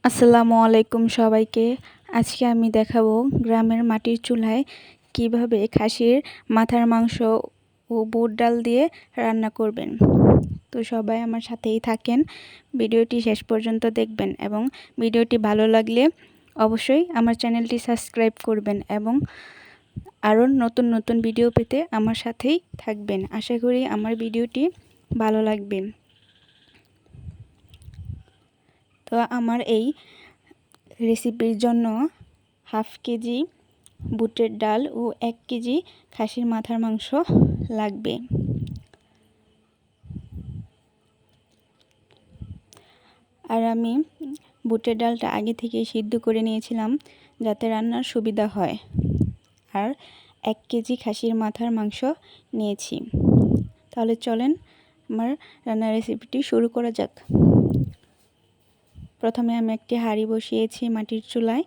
আসসালামু আলাইকুম সবাইকে। আজকে আমি দেখাবো গ্রামের মাটির চুলায় কিভাবে খাসির মাথার মাংস ও বুট ডাল দিয়ে রান্না করবেন। তো সবাই আমার সাথেই থাকেন, ভিডিওটি শেষ পর্যন্ত দেখবেন এবং ভিডিওটি ভালো লাগলে অবশ্যই আমার চ্যানেলটি সাবস্ক্রাইব করবেন এবং আরও নতুন নতুন ভিডিও পেতে আমার সাথেই থাকবেন। আশা করি আমার ভিডিওটি ভালো লাগবে। তো আমার এই রেসিপির জন্য হাফ কেজি বুটের ডাল ও 1 কেজি খাসির মাথার মাংস লাগবে। আর আমি বুটের ডালটা আগে থেকে সিদ্ধ করে নিয়েছিলাম যাতে রান্নার সুবিধা হয়। আর 1 কেজি খাসির মাথার মাংস নিয়েছি। তাহলে চলেন আমার রান্নার রেসিপিটি শুরু করা যাক। প্রথমে আমি একটি হাঁড়ি বসিয়েছি মাটির চুলায়,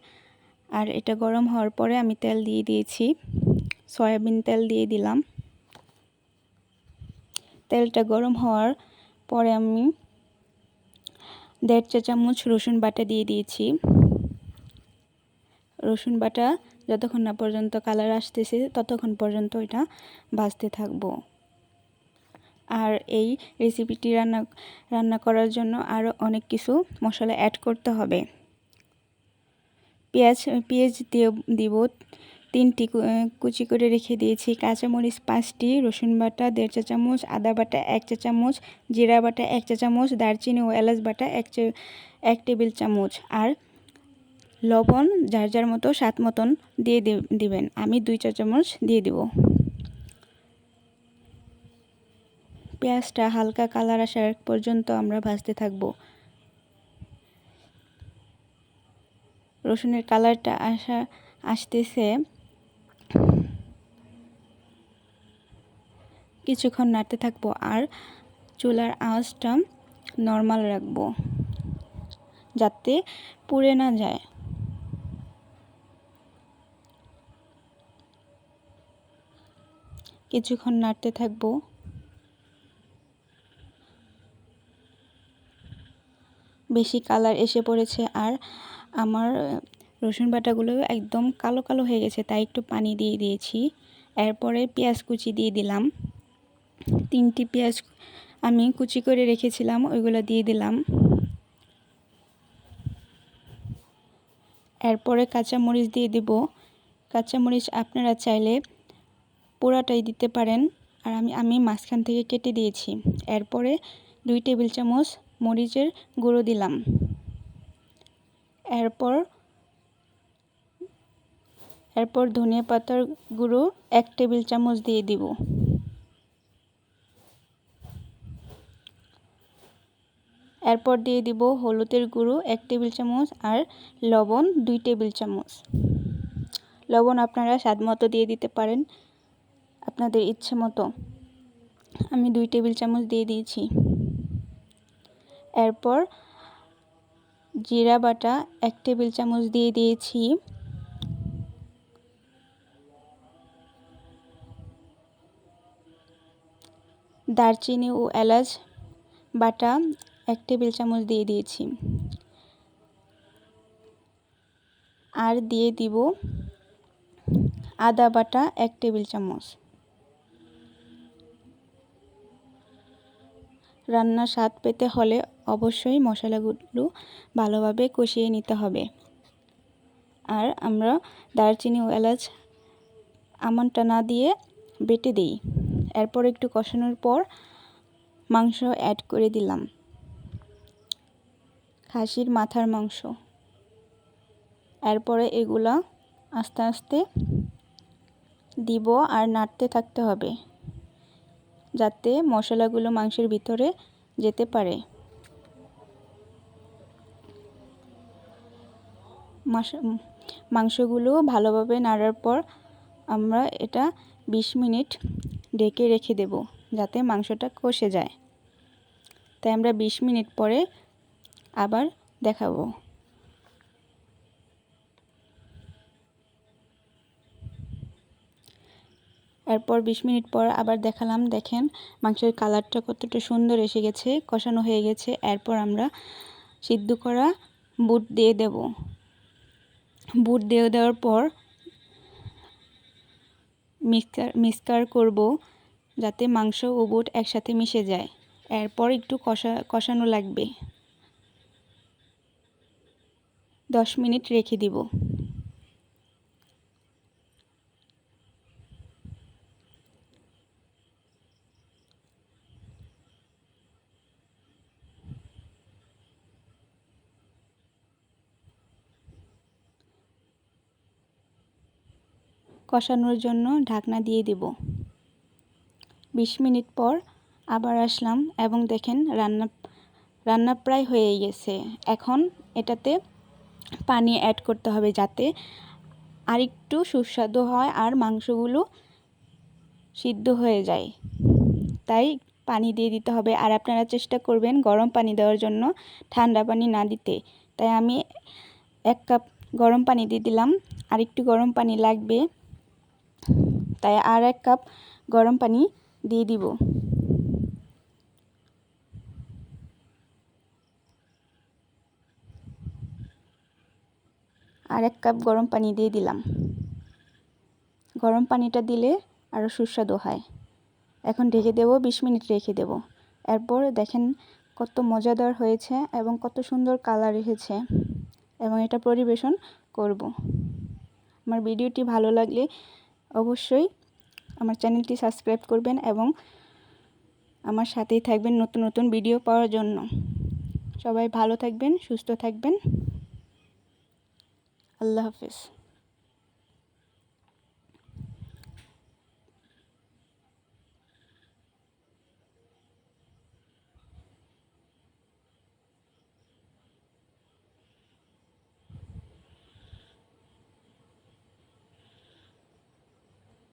আর এটা গরম হওয়ার পরে আমি তেল দিয়ে দিয়েছি। সয়াবিন তেল দিয়ে দিলাম। তেলটা গরম হওয়ার পরে আমি 1.5 চা চামচ রসুন বাটা দিয়ে দিয়েছি। রসুন বাটা যতক্ষণ না পর্যন্ত কালার আসতেছে ততক্ষণ পর্যন্ত এটা ভাজতে থাকবো। আর এই রেসিপিটি রান্না করার জন্য আরও অনেক কিছু মশলা অ্যাড করতে হবে। পেঁয়াজ দিব 3টি, কুচি করে রেখে দিয়েছি। কাঁচামরিচ 5টি, রসুন বাটা 1.5 চা চামচ, আদা বাটা 1 চা চামচ, জিরা বাটা 1 চা চামচ, দারচিনি ও এলাচ বাটা 1 টেবিল চামচ, আর লবণ যার যার মতো স্বাদ মতন দিয়ে দিবেন। আমি 2 চা চামচ দিয়ে দিব। পেঁয়াজটা হালকা কালার আসার পর্যন্ত আমরা ভাজতে থাকব। রসুনের কালারটা আসতেছে, কিছুক্ষণ নাড়তে থাকবো আর চুলার আঁচটা নরমাল রাখবো যাতে পুড়ে না যায়। কিছুক্ষণ নাড়তে থাকবো। বেশি কালার এসে পড়েছে আর আমার রসুন বাটাগুলো একদম কালো কালো হয়ে গেছে, তাই একটু পানি দিয়ে দিয়েছি। এরপরে পেঁয়াজ কুচি দিয়ে দিলাম। 3টি পেঁয়াজ আমি কুচি করে রেখেছিলাম, ওইগুলো দিয়ে দিলাম। এরপরে কাঁচামরিচ দিয়ে দেব। কাঁচামরিচ আপনারা চাইলে পোড়াটাই দিতে পারেন, আর আমি মাঝখান থেকে কেটে দিয়েছি। এরপরে 2 টেবিল চামচ মরিচের গুঁড়ো দিলাম। এরপর ধনিয়া পাতার গুঁড়ো 1 টেবিল চামচ দিয়ে দিব। এরপর দিয়ে দিব হলুদের গুঁড়ো 1 টেবিল চামচ আর লবণ 2 টেবিল চামচ। লবণ আপনারা স্বাদ মতো দিয়ে দিতে পারেন, আপনাদের ইচ্ছে মতো। আমি 2 টেবিল চামচ দিয়ে দিয়েছি। এরপর জিরা বাটা 1 টেবিল চামচ দিয়ে দিয়েছি। দারচিনি ও এলাচ বাটা 1 টেবিল চামচ দিয়ে দিয়েছি। আর দিয়ে দিব আদা বাটা 1 টেবিল চামচ। রান্নার স্বাদ পেতে হলে অবশ্যই মশলাগুলো ভালোভাবে কষিয়ে নিতে হবে। আর আমরা দারচিনি ও এলাচ আমনটা না দিয়ে বেটে দিই। এরপর একটু কষানোর পর মাংস অ্যাড করে দিলাম, খাসির মাথার মাংস। এরপরে এগুলা আস্তে আস্তে দিব আর নাড়তে থাকতে হবে যাতে মশলাগুলো মাংসের ভিতরে যেতে পারে। মাংসগুলো ভালোভাবে নাড়ার পর আমরা এটা 20 মিনিট ঢেকে রেখে দেব যাতে মাংসটা কষে যায়। তাই আমরা 20 মিনিট পরে আবার দেখাবো। এরপর 20 মিনিট পর আবার দেখালাম। দেখেন মাংসের কালারটা কতটা সুন্দর এসে গেছে, কষানো হয়ে গেছে। এরপর আমরা সিদ্ধ করা বুট দিয়ে দেব। বুট দিয়ে দেওয়ার পর মিক্সচার করব যাতে মাংস ও বুট একসাথে মিশে যায়। এরপর একটু কষানো লাগবে। 10 মিনিট রেখে দিব। কষানোর জন্য ঢাকনা দিয়ে দিব। 20 মিনিট পর আবার আসলাম এবং দেখেন রান্না প্রায় হয়ে গেছে। এখন এটাতে পানি অ্যাড করতে হবে যাতে আরেকটু সুস্বাদু হয় আর মাংসগুলো সিদ্ধ হয়ে যায়। তাই পানি দিয়ে দিতে হবে। আর আপনারা চেষ্টা করবেন গরম পানি দেওয়ার জন্য, ঠান্ডা পানি না দিতে। তাই আমি 1 কাপ গরম পানি দিয়ে দিলাম। আর একটু গরম পানি লাগবে, তাই আর 1 কাপ গরম পানি দিয়ে দিব। আর 1 কাপ গরম পানি দিয়ে দিলাম। গরম পানিটা দিলে আরও সুস্বাদু হয়। এখন ঢেকে দেব, 20 মিনিট রেখে দেব। এরপর দেখেন কত মজাদার হয়েছে এবং কত সুন্দর কালার এসেছে এবং এটা পরিবেশন করব। আমার ভিডিওটি ভালো লাগলে অবশ্যই আমার চ্যানেলটি সাবস্ক্রাইব করবেন এবং আমার সাথেই থাকবেন নতুন নতুন ভিডিও পাওয়ার জন্য। সবাই ভালো থাকবেন, সুস্থ থাকবেন। আল্লাহ হাফেজ।